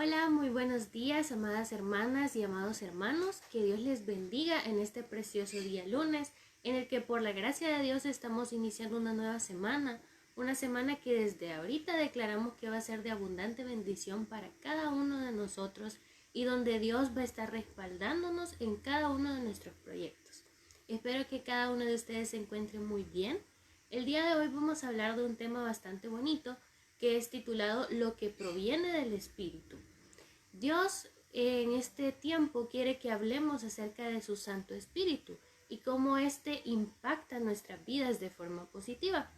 Hola, muy buenos días, amadas hermanas y amados hermanos. Que Dios les bendiga en este precioso día lunes, en el que por la gracia de Dios estamos iniciando una nueva semana. Una semana que desde ahorita declaramos que va a ser de abundante bendición para cada uno de nosotros y donde Dios va a estar respaldándonos en cada uno de nuestros proyectos. Espero que cada uno de ustedes se encuentre muy bien. El día de hoy vamos a hablar de un tema bastante bonito que es titulado Lo que proviene del Espíritu. Dios en este tiempo quiere que hablemos acerca de su Santo Espíritu y cómo éste impacta nuestras vidas de forma positiva.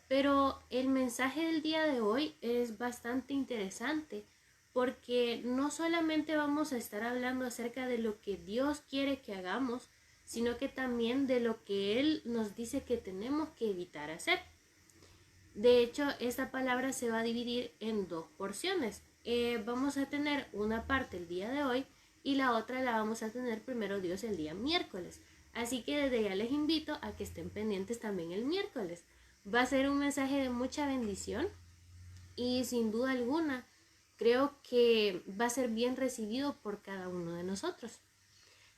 Pero el mensaje del día de hoy es bastante interesante porque no solamente vamos a estar hablando acerca de lo que Dios quiere que hagamos, sino que también de lo que Él nos dice que tenemos que evitar hacer. De hecho, esta palabra se va a dividir en dos porciones. Vamos a tener una parte el día de hoy y la otra la vamos a tener primero Dios el día miércoles. Así que desde ya les invito a que estén pendientes también el miércoles. Va a ser un mensaje de mucha bendición y sin duda alguna creo que va a ser bien recibido por cada uno de nosotros.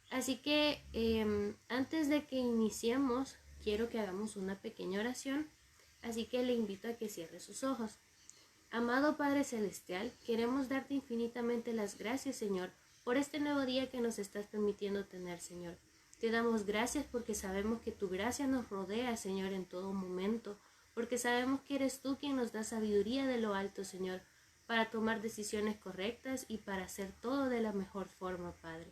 Así que antes de que iniciemos, quiero que hagamos una pequeña oración. Así que le invito a que cierre sus ojos. Amado Padre Celestial, queremos darte infinitamente las gracias, Señor, por este nuevo día que nos estás permitiendo tener, Señor. Te damos gracias porque sabemos que tu gracia nos rodea, Señor, en todo momento, porque sabemos que eres tú quien nos da sabiduría de lo alto, Señor, para tomar decisiones correctas y para hacer todo de la mejor forma, Padre.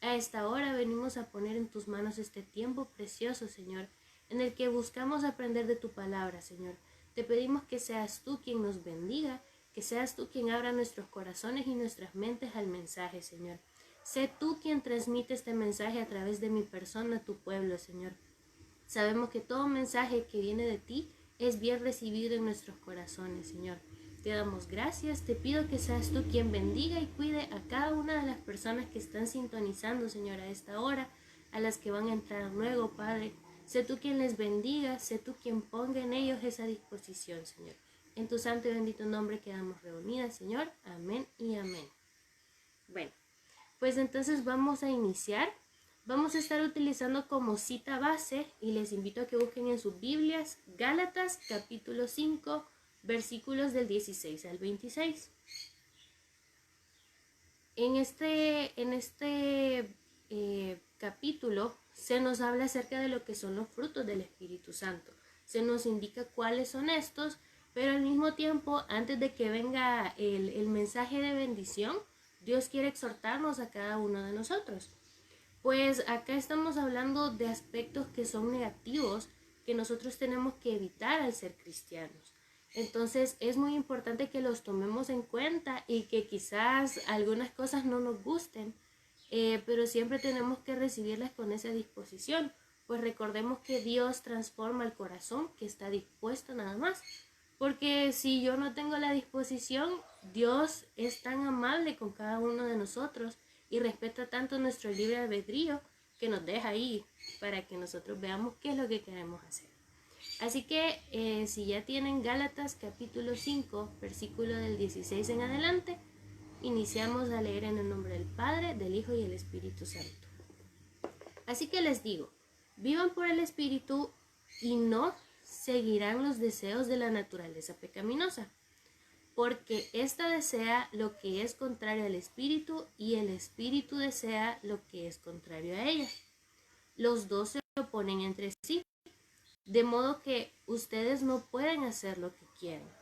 A esta hora venimos a poner en tus manos este tiempo precioso, Señor, en el que buscamos aprender de tu palabra, Señor. Te pedimos que seas tú quien nos bendiga, que seas tú quien abra nuestros corazones y nuestras mentes al mensaje, Señor. Sé tú quien transmite este mensaje a través de mi persona a tu pueblo, Señor. Sabemos que todo mensaje que viene de ti es bien recibido en nuestros corazones, Señor. Te damos gracias, te pido que seas tú quien bendiga y cuide a cada una de las personas que están sintonizando, Señor, a esta hora, a las que van a entrar luego, Padre. Sé tú quien les bendiga, sé tú quien ponga en ellos esa disposición, Señor. En tu santo y bendito nombre quedamos reunidas, Señor. Amén y amén. Bueno, pues entonces vamos a iniciar. Vamos a estar utilizando como cita base y les invito a que busquen en sus Biblias Gálatas capítulo 5, versículos del 16 al 26. En este capítulo se nos habla acerca de lo que son los frutos del Espíritu Santo. Se nos indica cuáles son estos, pero al mismo tiempo, antes de que venga el mensaje de bendición, Dios quiere exhortarnos a cada uno de nosotros. Pues acá estamos hablando de aspectos que son negativos que nosotros tenemos que evitar al ser cristianos. Entonces es muy importante que los tomemos en cuenta y que quizás algunas cosas no nos gusten, pero siempre tenemos que recibirlas con esa disposición. Pues recordemos que Dios transforma el corazón que está dispuesto nada más. Porque si yo no tengo la disposición, Dios es tan amable con cada uno de nosotros y respeta tanto nuestro libre albedrío que nos deja ahí para que nosotros veamos qué es lo que queremos hacer. Así que si ya tienen Gálatas capítulo 5, versículo del 16 en adelante, iniciamos a leer en el nombre del Padre, del Hijo y del Espíritu Santo. Así que les digo, vivan por el Espíritu y no seguirán los deseos de la naturaleza pecaminosa, porque ésta desea lo que es contrario al Espíritu y el Espíritu desea lo que es contrario a ella. Los dos se oponen entre sí, de modo que ustedes no pueden hacer lo que quieren.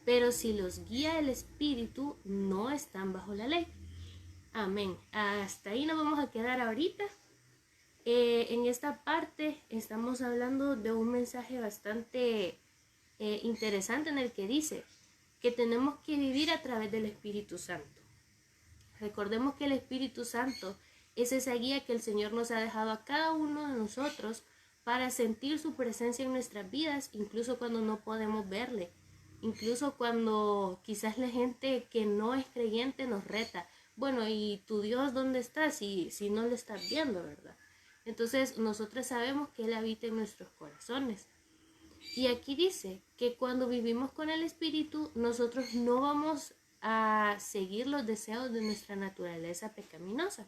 Pero si los guía el Espíritu, no están bajo la ley. Amén. Hasta ahí nos vamos a quedar ahorita. En esta parte estamos hablando de un mensaje bastante interesante en el que dice que tenemos que vivir a través del Espíritu Santo. Recordemos que el Espíritu Santo es esa guía que el Señor nos ha dejado a cada uno de nosotros para sentir su presencia en nuestras vidas, incluso cuando no podemos verle, incluso cuando quizás la gente que no es creyente nos reta. Bueno, ¿y tu Dios dónde está si no lo estás viendo, verdad? Entonces nosotros sabemos que Él habita en nuestros corazones. Y aquí dice que cuando vivimos con el Espíritu, nosotros no vamos a seguir los deseos de nuestra naturaleza pecaminosa.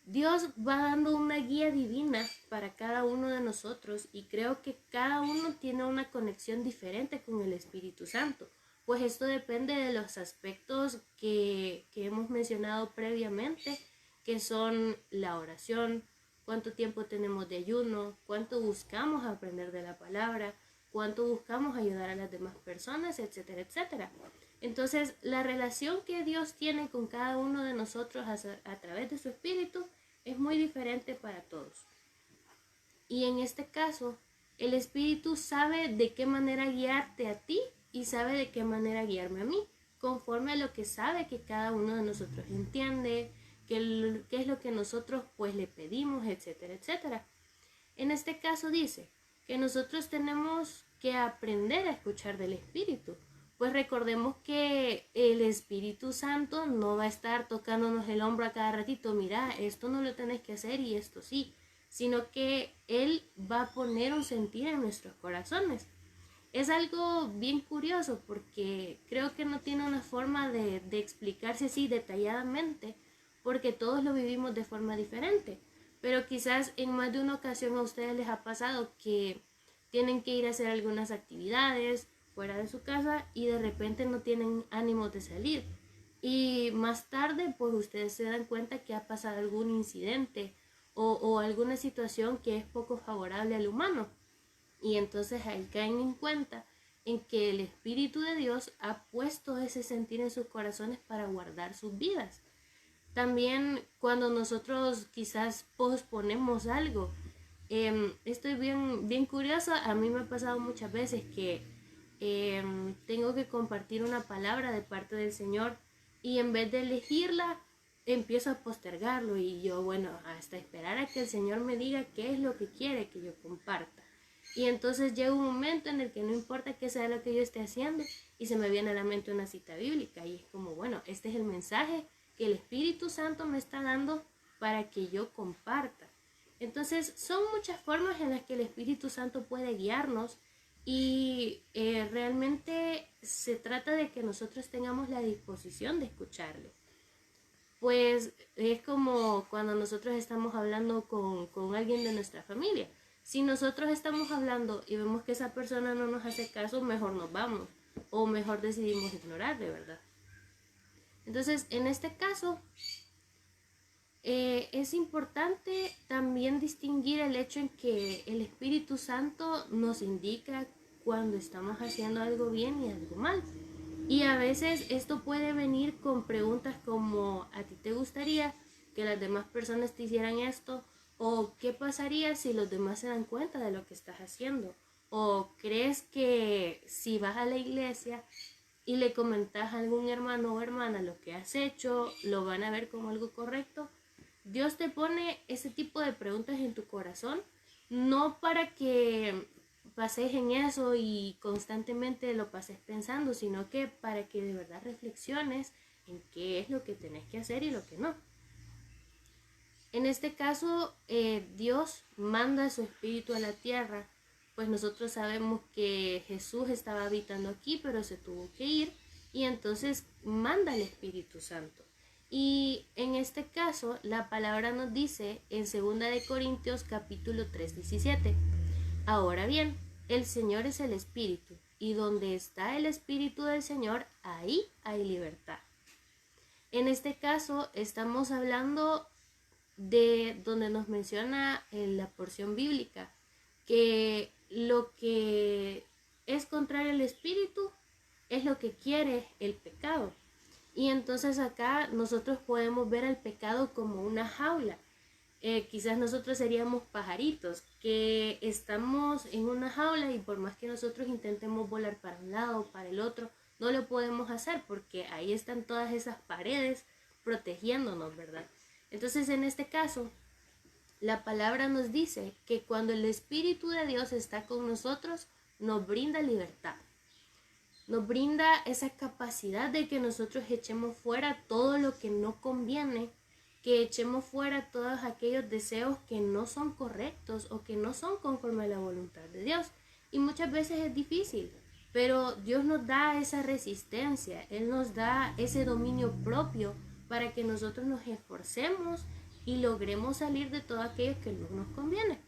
Dios va dando una guía divina para cada uno de nosotros y creo que cada uno tiene una conexión diferente con el Espíritu Santo, pues esto depende de los aspectos que hemos mencionado previamente, que son la oración, cuánto tiempo tenemos de ayuno, cuánto buscamos aprender de la palabra, cuánto buscamos ayudar a las demás personas, etcétera, etcétera. Entonces, la relación que Dios tiene con cada uno de nosotros a través de su Espíritu es muy diferente para todos. Y en este caso, el Espíritu sabe de qué manera guiarte a ti y sabe de qué manera guiarme a mí, conforme a lo que sabe que cada uno de nosotros entiende, qué es lo que nosotros pues le pedimos, etcétera, etcétera. En este caso dice que nosotros tenemos que aprender a escuchar del Espíritu. Pues recordemos que el Espíritu Santo no va a estar tocándonos el hombro a cada ratito, mira, esto no lo tenés que hacer y esto sí, sino que Él va a poner un sentir en nuestros corazones. Es algo bien curioso porque creo que no tiene una forma de explicarse así detalladamente, porque todos lo vivimos de forma diferente. Pero quizás en más de una ocasión a ustedes les ha pasado que tienen que ir a hacer algunas actividades fuera de su casa y de repente no tienen ánimos de salir. Y más tarde pues ustedes se dan cuenta que ha pasado algún incidente o alguna situación que es poco favorable al humano. Y entonces ahí caen en cuenta en que el Espíritu de Dios ha puesto ese sentir en sus corazones para guardar sus vidas. También cuando nosotros quizás posponemos algo, estoy bien curiosa, a mí me ha pasado muchas veces que tengo que compartir una palabra de parte del Señor y en vez de elegirla, empiezo a postergarlo y yo, bueno, hasta esperar a que el Señor me diga qué es lo que quiere que yo comparta. Y entonces llega un momento en el que no importa qué sea lo que yo esté haciendo y se me viene a la mente una cita bíblica y es como, bueno, este es el mensaje que el Espíritu Santo me está dando para que yo comparta. Entonces son muchas formas en las que el Espíritu Santo puede guiarnos y realmente se trata de que nosotros tengamos la disposición de escucharle. Pues es como cuando nosotros estamos hablando con alguien de nuestra familia. Si nosotros estamos hablando y vemos que esa persona no nos hace caso, mejor nos vamos o mejor decidimos ignorarle, ¿verdad? Entonces, en este caso, es importante también distinguir el hecho en que el Espíritu Santo nos indica cuando estamos haciendo algo bien y algo mal. Y a veces esto puede venir con preguntas como, ¿a ti te gustaría que las demás personas te hicieran esto? ¿O qué pasaría si los demás se dan cuenta de lo que estás haciendo? ¿O crees que si vas a la iglesia y le comentas a algún hermano o hermana lo que has hecho, lo van a ver como algo correcto? Dios te pone ese tipo de preguntas en tu corazón, no para que pases en eso y constantemente lo pases pensando, sino que para que de verdad reflexiones en qué es lo que tenés que hacer y lo que no. En este caso, Dios manda su espíritu a la tierra, pues nosotros sabemos que Jesús estaba habitando aquí, pero se tuvo que ir, y entonces manda el Espíritu Santo. Y en este caso, la palabra nos dice en 2 de Corintios capítulo 3, 17, ahora bien, el Señor es el Espíritu, y donde está el Espíritu del Señor, ahí hay libertad. En este caso, estamos hablando de donde nos menciona en la porción bíblica que lo que es contrario al espíritu es lo que quiere el pecado. Y entonces acá nosotros podemos ver al pecado como una jaula. Quizás nosotros seríamos pajaritos que estamos en una jaula y por más que nosotros intentemos volar para un lado o para el otro, no lo podemos hacer porque ahí están todas esas paredes protegiéndonos, ¿verdad? Entonces en este caso, la palabra nos dice que cuando el Espíritu de Dios está con nosotros, nos brinda libertad. Nos brinda esa capacidad de que nosotros echemos fuera todo lo que no conviene, que echemos fuera todos aquellos deseos que no son correctos o que no son conforme a la voluntad de Dios. Y muchas veces es difícil, Pero Dios nos da esa resistencia, Él nos da ese dominio propio para que nosotros nos esforcemos y logremos salir de todo aquello que no nos conviene.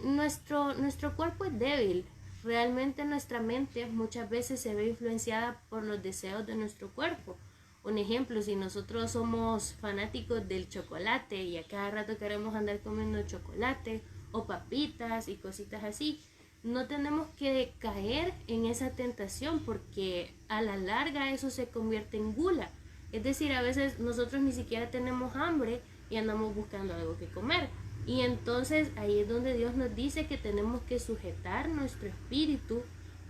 Nuestro cuerpo es débil. Realmente nuestra mente muchas veces se ve influenciada por los deseos de nuestro cuerpo. Un ejemplo, si nosotros somos fanáticos del chocolate y a cada rato queremos andar comiendo chocolate o papitas y cositas así, no tenemos que caer en esa tentación, porque a la larga eso se convierte en gula. Es decir, a veces nosotros ni siquiera tenemos hambre y andamos buscando algo que comer. Y entonces ahí es donde Dios nos dice que tenemos que sujetar nuestro espíritu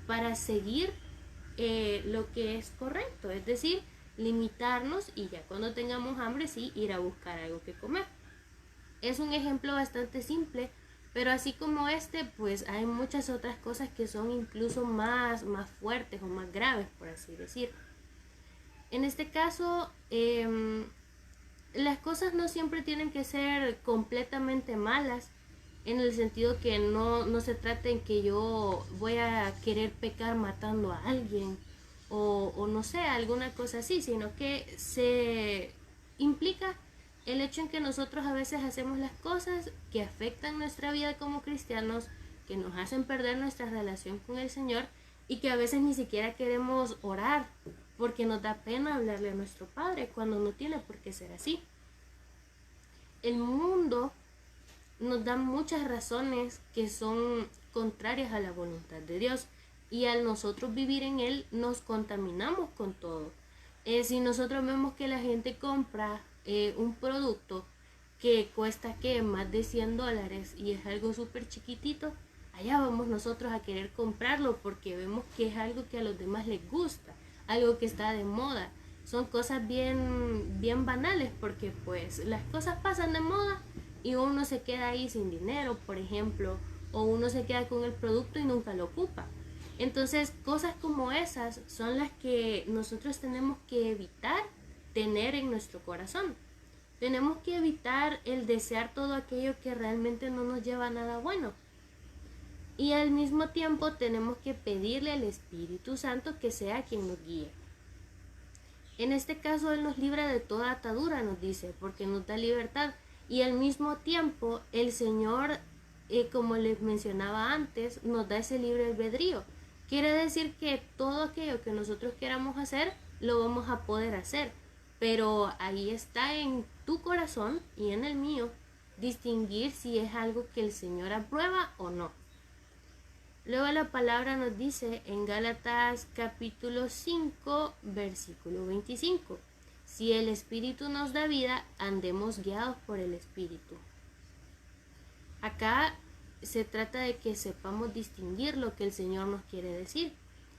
para seguir lo que es correcto, es decir, limitarnos y ya cuando tengamos hambre sí ir a buscar algo que comer. Es un ejemplo bastante simple, pero así como pues hay muchas otras cosas que son incluso más fuertes o más graves, por así decir. En este caso, las cosas no siempre tienen que ser completamente malas, en el sentido que no se trata en que yo voy a querer pecar matando a alguien o no sé, alguna cosa así, sino que se implica el hecho en que nosotros a veces hacemos las cosas que afectan nuestra vida como cristianos, que nos hacen perder nuestra relación con el Señor y que a veces ni siquiera queremos orar porque nos da pena hablarle a nuestro Padre cuando no tiene por qué ser así. El mundo nos da muchas razones que son contrarias a la voluntad de Dios, y al nosotros vivir en Él nos contaminamos con todo. Si nosotros vemos que la gente compra un producto que cuesta más de $100 y es algo súper chiquitito, allá vamos nosotros a querer comprarlo porque vemos que es algo que a los demás les gusta, algo que está de moda. Son cosas bien banales, porque pues las cosas pasan de moda y uno se queda ahí sin dinero, por ejemplo, o uno se queda con el producto y nunca lo ocupa. Entonces, cosas como esas son las que nosotros tenemos que evitar tener en nuestro corazón. Tenemos que evitar el desear todo aquello que realmente no nos lleva a nada bueno. Y al mismo tiempo tenemos que pedirle al Espíritu Santo que sea quien nos guíe. En este caso Él nos libra de toda atadura, nos dice, porque nos da libertad. Y al mismo tiempo el Señor, como les mencionaba antes, nos da ese libre albedrío. Quiere decir que todo aquello que nosotros queramos hacer, lo vamos a poder hacer. Pero ahí está en tu corazón y en el mío distinguir si es algo que el Señor aprueba o no. Luego la palabra nos dice en Gálatas capítulo 5, versículo 25. Si el Espíritu nos da vida, andemos guiados por el Espíritu. Acá se trata de que sepamos distinguir lo que el Señor nos quiere decir.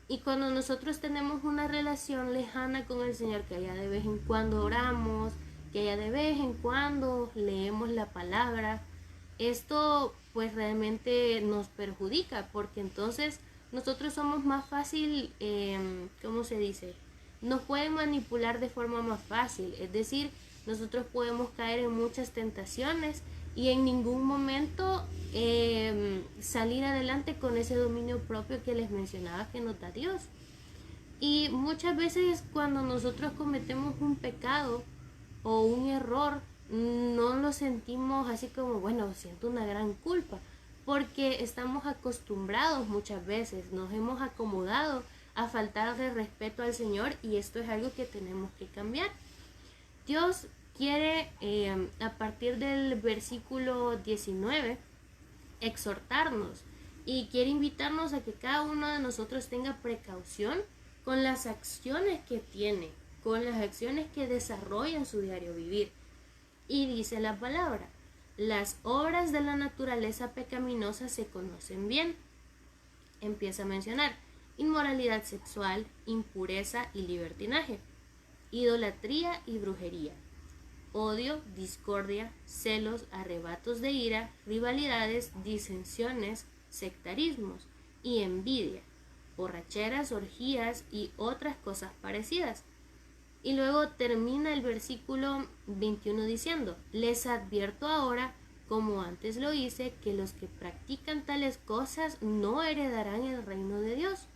Y cuando nosotros tenemos una relación lejana con el Señor, que allá de vez en cuando oramos, que allá de vez en cuando leemos la palabra, esto pues realmente nos perjudica, porque entonces nosotros somos más fácil, ¿cómo se dice? Nos pueden manipular de forma más fácil, es decir, nosotros podemos caer en muchas tentaciones y en ningún momento salir adelante con ese dominio propio que les mencionaba que nos da Dios. Y muchas veces cuando nosotros cometemos un pecado o un error, no lo sentimos así como, bueno, siento una gran culpa, porque estamos acostumbrados muchas veces, nos hemos acomodado a faltarle respeto al Señor, y esto es algo que tenemos que cambiar. Dios quiere, a partir del versículo 19, exhortarnos y quiere invitarnos a que cada uno de nosotros tenga precaución con las acciones que tiene, con las acciones que desarrolla en su diario vivir. Y dice la palabra: las obras de la naturaleza pecaminosa se conocen bien. Empieza a mencionar inmoralidad sexual, impureza y libertinaje, idolatría y brujería, odio, discordia, celos, arrebatos de ira, rivalidades, disensiones, sectarismos y envidia, borracheras, orgías y otras cosas parecidas. Y luego termina el versículo 21 diciendo: les advierto ahora, como antes lo hice, que los que practican tales cosas no heredarán el reino de Dios.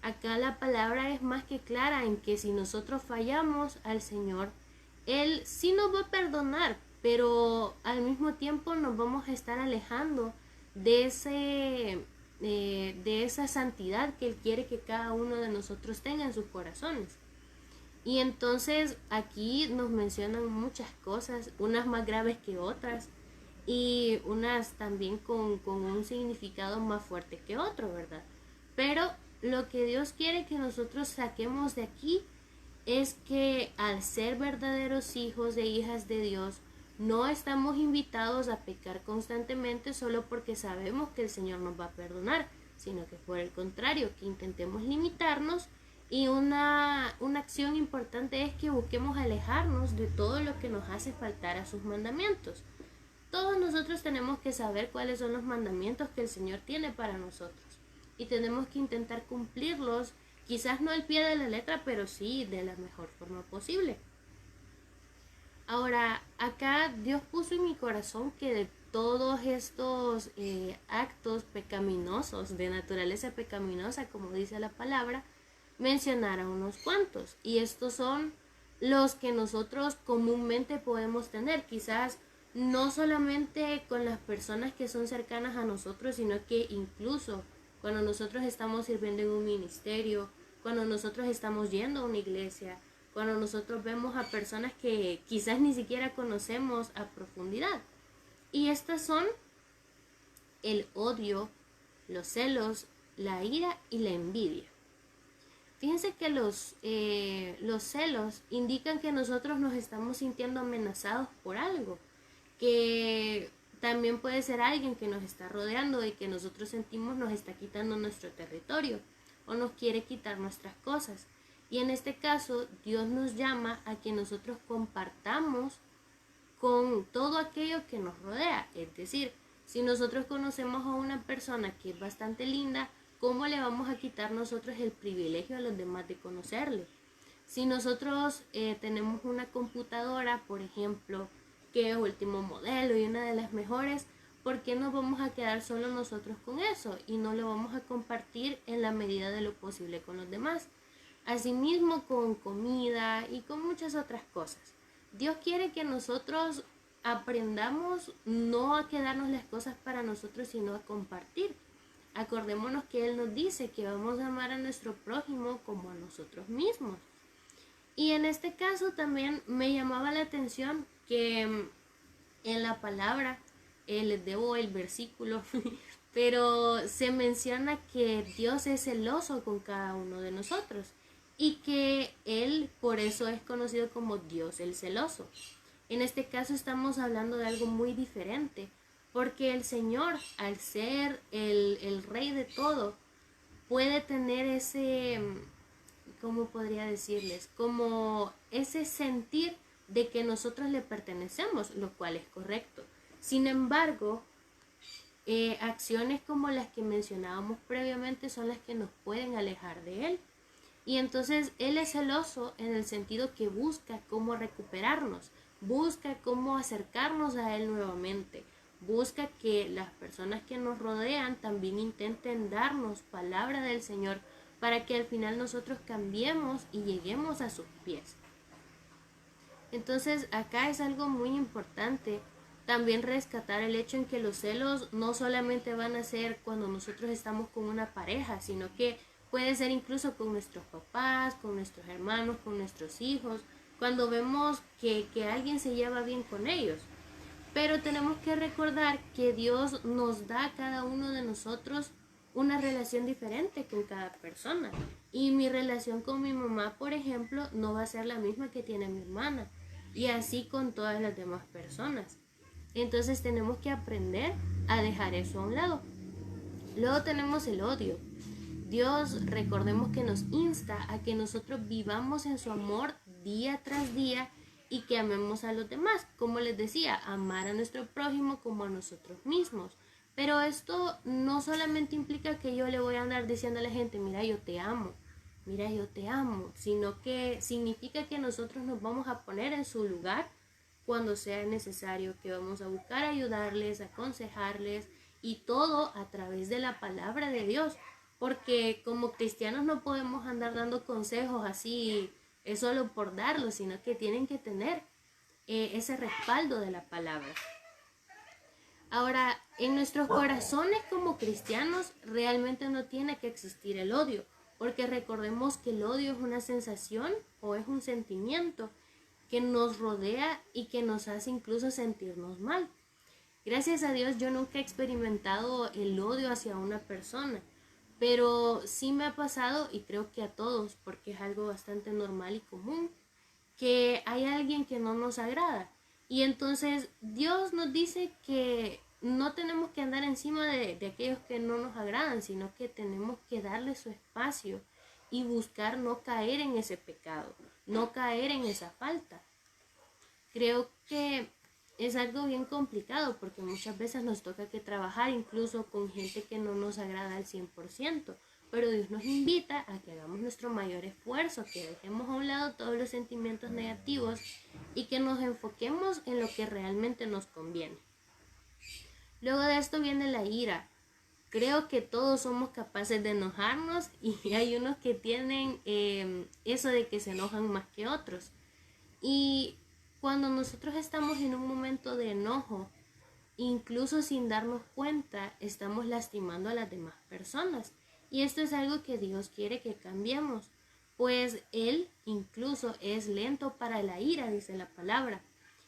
Acá la palabra es más que clara en que si nosotros fallamos al Señor, Él sí nos va a perdonar, pero al mismo tiempo nos vamos a estar alejando de esa santidad que Él quiere que cada uno de nosotros tenga en sus corazones. Y entonces aquí nos mencionan muchas cosas, unas más graves que otras y unas también con un significado más fuerte que otro, ¿verdad? Pero lo que Dios quiere que nosotros saquemos de aquí es que al ser verdaderos hijos e hijas de Dios, no estamos invitados a pecar constantemente solo porque sabemos que el Señor nos va a perdonar, sino que por el contrario, que intentemos limitarnos. Y una acción importante es que busquemos alejarnos de todo lo que nos hace faltar a sus mandamientos. Todos nosotros tenemos que saber cuáles son los mandamientos que el Señor tiene para nosotros. Y tenemos que intentar cumplirlos, quizás no al pie de la letra, pero sí de la mejor forma posible. Ahora, acá Dios puso en mi corazón que de todos estos actos pecaminosos, de naturaleza pecaminosa, como dice la palabra, mencionara unos cuantos. Y estos son los que nosotros comúnmente podemos tener, quizás no solamente con las personas que son cercanas a nosotros, sino que incluso cuando nosotros estamos sirviendo en un ministerio, cuando nosotros estamos yendo a una iglesia, cuando nosotros vemos a personas que quizás ni siquiera conocemos a profundidad. Y estas son el odio, los celos, la ira y la envidia. Fíjense que los celos indican que nosotros nos estamos sintiendo amenazados por algo, que también puede ser alguien que nos está rodeando y que nosotros sentimos nos está quitando nuestro territorio o nos quiere quitar nuestras cosas. Y en este caso, Dios nos llama a que nosotros compartamos con todo aquello que nos rodea. Es decir, si nosotros conocemos a una persona que es bastante linda, ¿cómo le vamos a quitar nosotros el privilegio a los demás de conocerle? Si nosotros tenemos una computadora, por ejemplo, que es último modelo y una de las mejores, ¿por qué nos vamos a quedar solo nosotros con eso y no lo vamos a compartir en la medida de lo posible con los demás? Asimismo con comida y con muchas otras cosas. Dios quiere que nosotros aprendamos no a quedarnos las cosas para nosotros, sino a compartir. Acordémonos que Él nos dice que vamos a amar a nuestro prójimo como a nosotros mismos. Y en este caso también me llamaba la atención que en la palabra, les debo el versículo, pero se menciona que Dios es celoso con cada uno de nosotros y que Él por eso es conocido como Dios el celoso. En este caso estamos hablando de algo muy diferente, porque el Señor, al ser el Rey de todo, puede tener ese, ¿cómo podría decirles? Como ese sentir de que nosotros le pertenecemos, lo cual es correcto. Sin embargo, acciones como las que mencionábamos previamente son las que nos pueden alejar de Él. Y entonces Él es celoso en el sentido que busca cómo recuperarnos, busca cómo acercarnos a Él nuevamente, busca que las personas que nos rodean también intenten darnos palabra del Señor para que al final nosotros cambiemos y lleguemos a sus pies. Entonces acá es algo muy importante también rescatar el hecho en que los celos no solamente van a ser cuando nosotros estamos con una pareja, sino que puede ser incluso con nuestros papás, con nuestros hermanos, con nuestros hijos, cuando vemos que alguien se lleva bien con ellos. Pero tenemos que recordar que Dios nos da a cada uno de nosotros una relación diferente con cada persona. Y mi relación con mi mamá, por ejemplo, no va a ser la misma que tiene mi hermana. Y así con todas las demás personas. Entonces tenemos que aprender a dejar eso a un lado. Luego tenemos el odio. Dios, recordemos que nos insta a que nosotros vivamos en su amor día tras día y que amemos a los demás. Como les decía, amar a nuestro prójimo como a nosotros mismos. Pero esto no solamente implica que yo le voy a andar diciendo a la gente, mira, yo te amo, sino que significa que nosotros nos vamos a poner en su lugar cuando sea necesario, que vamos a buscar ayudarles, aconsejarles y todo a través de la palabra de Dios, porque como cristianos no podemos andar dando consejos así, es solo por darlos, sino que tienen que tener ese respaldo de la palabra. Ahora, en nuestros corazones como cristianos realmente no tiene que existir el odio, porque recordemos que el odio es una sensación o es un sentimiento que nos rodea y que nos hace incluso sentirnos mal. Gracias a Dios yo nunca he experimentado el odio hacia una persona, pero sí me ha pasado, y creo que a todos, porque es algo bastante normal y común, que hay alguien que no nos agrada. Y entonces Dios nos dice que no tenemos que andar encima de aquellos que no nos agradan, sino que tenemos que darle su espacio y buscar no caer en ese pecado, no caer en esa falta. Creo que es algo bien complicado porque muchas veces nos toca que trabajar incluso con gente que no nos agrada al 100%, pero Dios nos invita a que hagamos nuestro mayor esfuerzo, que dejemos a un lado todos los sentimientos negativos y que nos enfoquemos en lo que realmente nos conviene. Luego de esto viene la ira. Creo que todos somos capaces de enojarnos y hay unos que tienen eso de que se enojan más que otros. Y cuando nosotros estamos en un momento de enojo, incluso sin darnos cuenta, estamos lastimando a las demás personas. Y esto es algo que Dios quiere que cambiemos, pues Él incluso es lento para la ira, dice la palabra.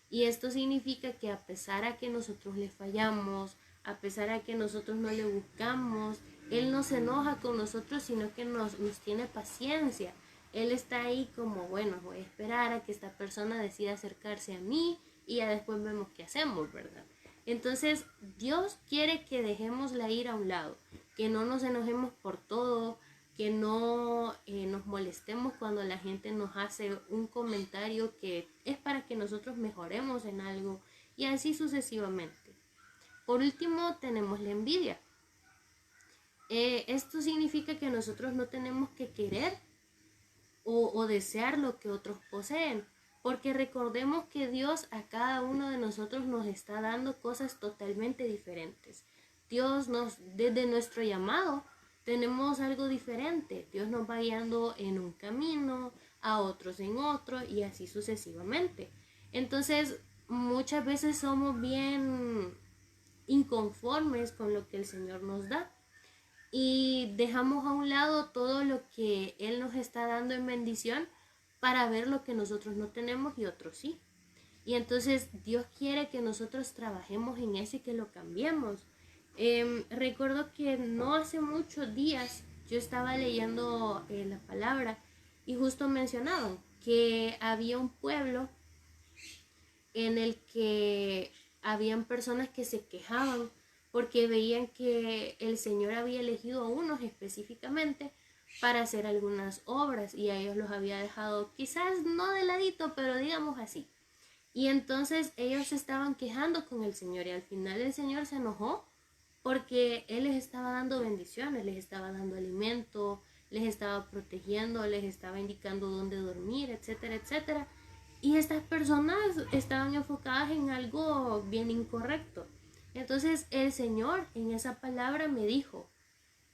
Y esto significa que a pesar a que nosotros le fallamos, a pesar a que nosotros no le buscamos, Él no se enoja con nosotros, sino que nos tiene paciencia. Él está ahí como, bueno, voy a esperar a que esta persona decida acercarse a mí y ya después vemos qué hacemos, ¿verdad? Entonces, Dios quiere que dejemos la ira a un lado, que no nos enojemos por todo, que no nos molestemos cuando la gente nos hace un comentario que es para que nosotros mejoremos en algo y así sucesivamente. Por último, tenemos la envidia. Esto significa que nosotros no tenemos que querer o desear lo que otros poseen, porque recordemos que Dios a cada uno de nosotros nos está dando cosas totalmente diferentes. Desde nuestro llamado, tenemos algo diferente. Dios nos va guiando en un camino, a otros en otro y así sucesivamente. Entonces, muchas veces somos bien inconformes con lo que el Señor nos da y dejamos a un lado todo lo que Él nos está dando en bendición para ver lo que nosotros no tenemos y otros sí. Y entonces Dios quiere que nosotros trabajemos en eso y que lo cambiemos. Recuerdo que no hace muchos días yo estaba leyendo la palabra y justo mencionaban que había un pueblo en el que habían personas que se quejaban porque veían que el Señor había elegido a unos específicamente para hacer algunas obras y a ellos los había dejado quizás no de ladito, pero digamos así. Y entonces ellos se estaban quejando con el Señor y al final el Señor se enojó porque Él les estaba dando bendiciones, les estaba dando alimento, les estaba protegiendo, les estaba indicando dónde dormir, etcétera, etcétera. Y estas personas estaban enfocadas en algo bien incorrecto. Entonces el Señor en esa palabra me dijo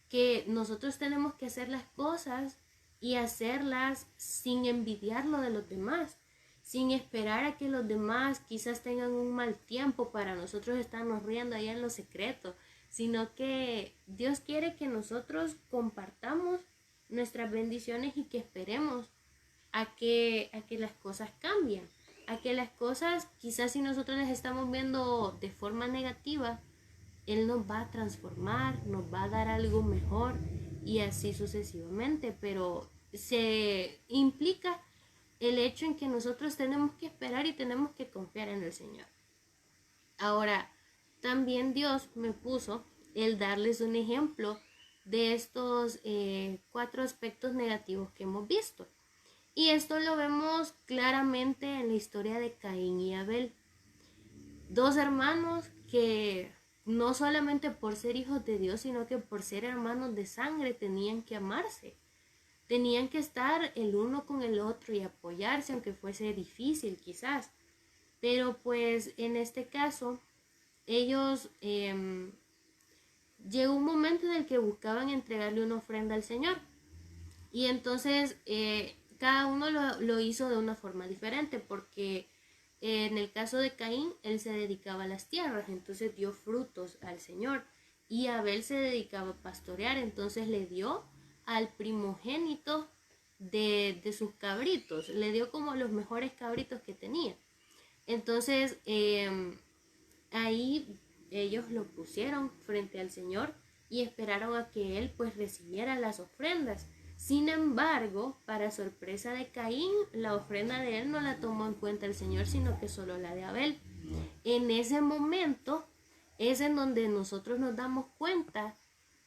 que nosotros tenemos que hacer las cosas y hacerlas sin envidiar lo de los demás, sin esperar a que los demás quizás tengan un mal tiempo para nosotros estarnos riendo allá en lo secreto, sino que Dios quiere que nosotros compartamos nuestras bendiciones y que esperemos a que las cosas cambien, a que las cosas, quizás si nosotros las estamos viendo de forma negativa, Él nos va a transformar, nos va a dar algo mejor y así sucesivamente, pero se implica el hecho en que nosotros tenemos que esperar y tenemos que confiar en el Señor. Ahora, también Dios me puso el darles un ejemplo de estos 4 aspectos negativos que hemos visto. Y esto lo vemos claramente en la historia de Caín y Abel. 2 hermanos que no solamente por ser hijos de Dios, sino que por ser hermanos de sangre tenían que amarse. Tenían que estar el uno con el otro y apoyarse, aunque fuese difícil quizás. Pero pues en este caso, ellos llegó un momento en el que buscaban entregarle una ofrenda al Señor. Y entonces cada uno lo hizo de una forma diferente, porque en el caso de Caín, él se dedicaba a las tierras, entonces dio frutos al Señor. Y Abel se dedicaba a pastorear, entonces le dio al primogénito de sus cabritos, le dio como los mejores cabritos que tenía. Entonces ahí ellos lo pusieron frente al Señor y esperaron a que él pues recibiera las ofrendas. Sin embargo, para sorpresa de Caín, la ofrenda de él no la tomó en cuenta el Señor, sino que solo la de Abel. En ese momento es en donde nosotros nos damos cuenta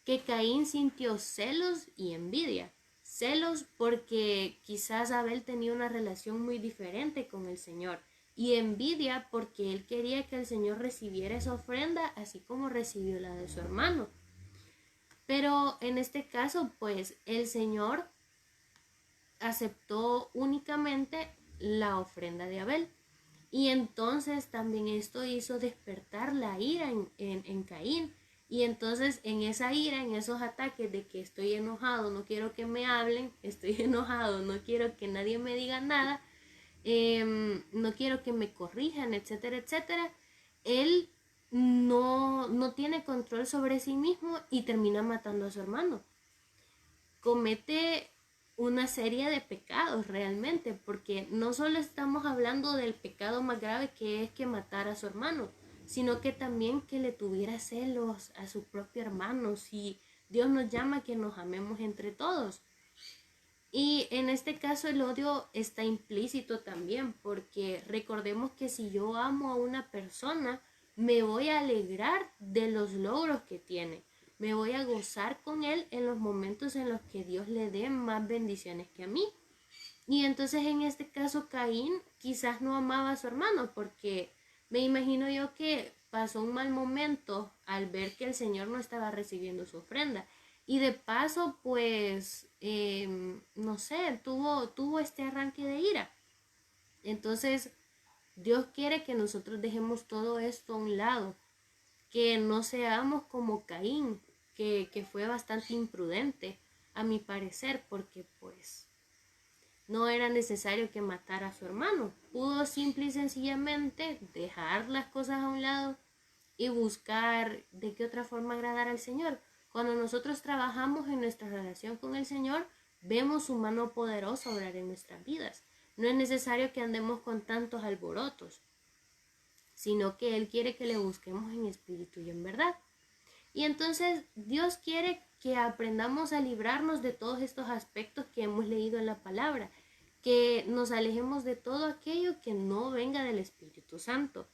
que Caín sintió celos y envidia. Celos porque quizás Abel tenía una relación muy diferente con el Señor, y envidia porque él quería que el Señor recibiera esa ofrenda así como recibió la de su hermano. Pero en este caso, pues el Señor aceptó únicamente la ofrenda de Abel. Y entonces también esto hizo despertar la ira en Caín. Y entonces en esa ira, en esos ataques de que estoy enojado, no quiero que me hablen, estoy enojado, no quiero que nadie me diga nada, no quiero que me corrijan, etcétera, etcétera, él no tiene control sobre sí mismo y termina matando a su hermano. Comete una serie de pecados realmente, porque no solo estamos hablando del pecado más grave, que es que matara a su hermano, sino que también que le tuviera celos a su propio hermano. Si Dios nos llama a que nos amemos entre todos. Y en este caso el odio está implícito también, porque recordemos que si yo amo a una persona, me voy a alegrar de los logros que tiene. Me voy a gozar con él en los momentos en los que Dios le dé más bendiciones que a mí. Y entonces en este caso Caín quizás no amaba a su hermano, porque me imagino yo que pasó un mal momento al ver que el Señor no estaba recibiendo su ofrenda. Y de paso, pues, no sé, tuvo este arranque de ira. Entonces, Dios quiere que nosotros dejemos todo esto a un lado, que no seamos como Caín, que fue bastante imprudente, a mi parecer, porque pues no era necesario que matara a su hermano. Pudo simple y sencillamente dejar las cosas a un lado y buscar de qué otra forma agradar al Señor. Cuando nosotros trabajamos en nuestra relación con el Señor, vemos su mano poderosa obrar en nuestras vidas. No es necesario que andemos con tantos alborotos, sino que Él quiere que le busquemos en espíritu y en verdad. Y entonces Dios quiere que aprendamos a librarnos de todos estos aspectos que hemos leído en la palabra, que nos alejemos de todo aquello que no venga del Espíritu Santo.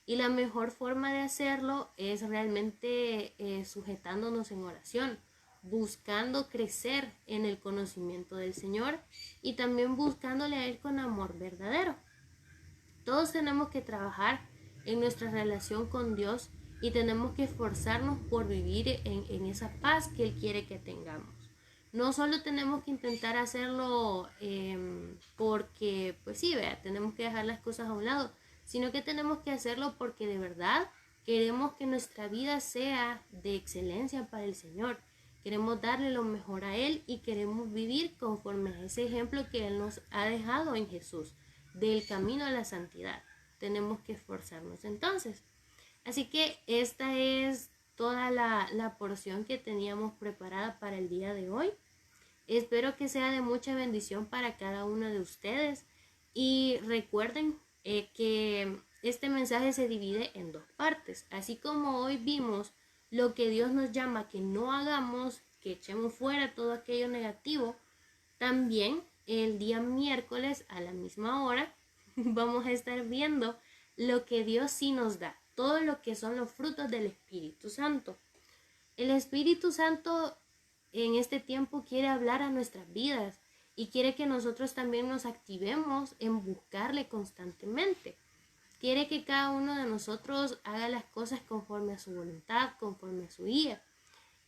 Y la mejor forma de hacerlo es realmente sujetándonos en oración, buscando crecer en el conocimiento del Señor y también buscándole a Él con amor verdadero. Todos tenemos que trabajar en nuestra relación con Dios y tenemos que esforzarnos por vivir en esa paz que Él quiere que tengamos. No solo tenemos que intentar hacerlo porque, pues sí, vea, tenemos que dejar las cosas a un lado, sino que tenemos que hacerlo porque de verdad queremos que nuestra vida sea de excelencia para el Señor. Queremos darle lo mejor a Él y queremos vivir conforme a ese ejemplo que Él nos ha dejado en Jesús, del camino a la santidad. Tenemos que esforzarnos entonces. Así que esta es toda la porción que teníamos preparada para el día de hoy. Espero que sea de mucha bendición para cada uno de ustedes. Y recuerden que este mensaje se divide en dos partes. Así como hoy vimos lo que Dios nos llama que no hagamos, que echemos fuera todo aquello negativo, también el día miércoles a la misma hora vamos a estar viendo lo que Dios sí nos da, todo lo que son los frutos del Espíritu Santo. El Espíritu Santo en este tiempo quiere hablar a nuestras vidas y quiere que nosotros también nos activemos en buscarle constantemente. Quiere que cada uno de nosotros haga las cosas conforme a su voluntad, conforme a su guía.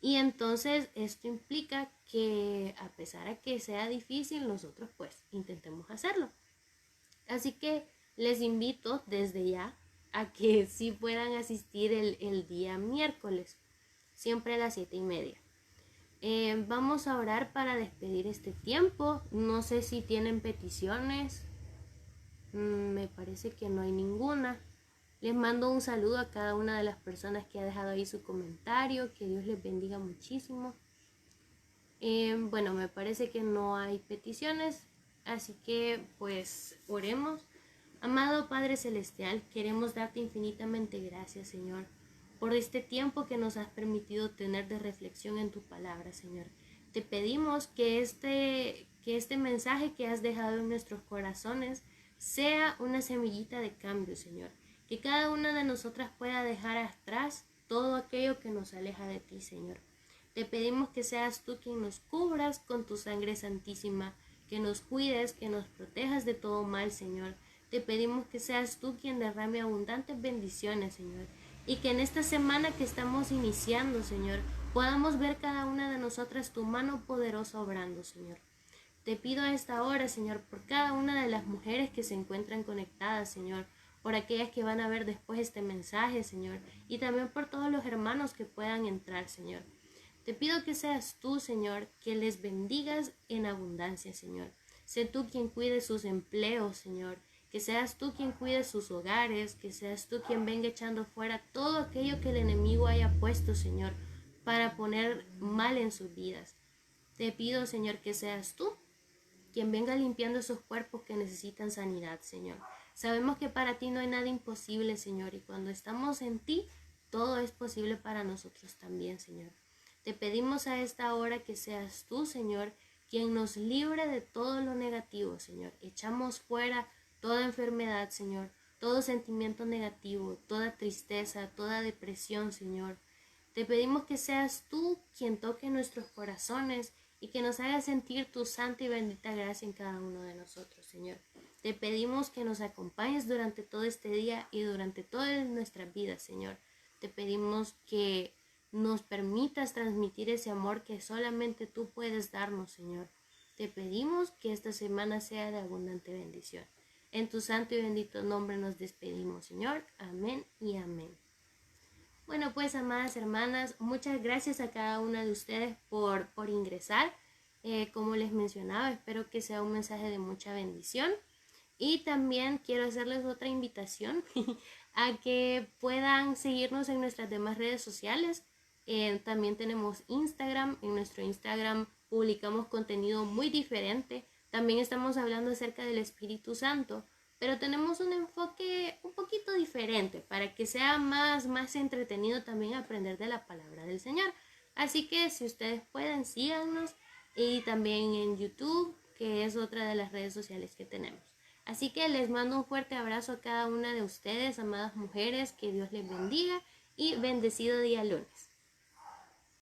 Y entonces esto implica que a pesar de que sea difícil, nosotros pues intentemos hacerlo. Así que les invito desde ya a que sí puedan asistir el día miércoles, siempre a las 7:30. Vamos a orar para despedir este tiempo. No sé si tienen peticiones. Me parece que no hay ninguna. Les mando un saludo a cada una de las personas que ha dejado ahí su comentario. Que Dios les bendiga muchísimo. Bueno, me parece que no hay peticiones. Así que pues oremos. Amado Padre Celestial, queremos darte infinitamente gracias, Señor, por este tiempo que nos has permitido tener de reflexión en tu palabra, Señor. Te pedimos que este mensaje que has dejado en nuestros corazones sea una semillita de cambio, Señor. Que cada una de nosotras pueda dejar atrás todo aquello que nos aleja de ti, Señor. Te pedimos que seas tú quien nos cubras con tu sangre santísima, que nos cuides, que nos protejas de todo mal, Señor. Te pedimos que seas tú quien derrame abundantes bendiciones, Señor. Y que en esta semana que estamos iniciando, Señor, podamos ver cada una de nosotras tu mano poderosa obrando, Señor. Te pido a esta hora, Señor, por cada una de las mujeres que se encuentran conectadas, Señor, por aquellas que van a ver después este mensaje, Señor, y también por todos los hermanos que puedan entrar, Señor. Te pido que seas tú, Señor, que les bendigas en abundancia, Señor. Sé tú quien cuide sus empleos, Señor. Que seas tú quien cuide sus hogares, que seas tú quien venga echando fuera todo aquello que el enemigo haya puesto, Señor, para poner mal en sus vidas. Te pido, Señor, que seas tú quien venga limpiando esos cuerpos que necesitan sanidad, Señor. Sabemos que para ti no hay nada imposible, Señor, y cuando estamos en ti, todo es posible para nosotros también, Señor. Te pedimos a esta hora que seas tú, Señor, quien nos libre de todo lo negativo, Señor. Echamos fuera toda enfermedad, Señor, todo sentimiento negativo, toda tristeza, toda depresión, Señor. Te pedimos que seas tú quien toque nuestros corazones y que nos haga sentir tu santa y bendita gracia en cada uno de nosotros, Señor. Te pedimos que nos acompañes durante todo este día y durante toda nuestra vida, Señor. Te pedimos que nos permitas transmitir ese amor que solamente tú puedes darnos, Señor. Te pedimos que esta semana sea de abundante bendición. En tu santo y bendito nombre nos despedimos, Señor. Amén y amén. Bueno, pues, amadas hermanas, muchas gracias a cada una de ustedes por ingresar. Como les mencionaba, espero que sea un mensaje de mucha bendición. Y también quiero hacerles otra invitación a que puedan seguirnos en nuestras demás redes sociales. También tenemos Instagram. En nuestro Instagram publicamos contenido muy diferente. También estamos hablando acerca del Espíritu Santo, pero tenemos un enfoque un poquito diferente para que sea más entretenido también aprender de la palabra del Señor. Así que si ustedes pueden, síganos, y también en YouTube, que es otra de las redes sociales que tenemos. Así que les mando un fuerte abrazo a cada una de ustedes, amadas mujeres, que Dios les bendiga y bendecido día lunes.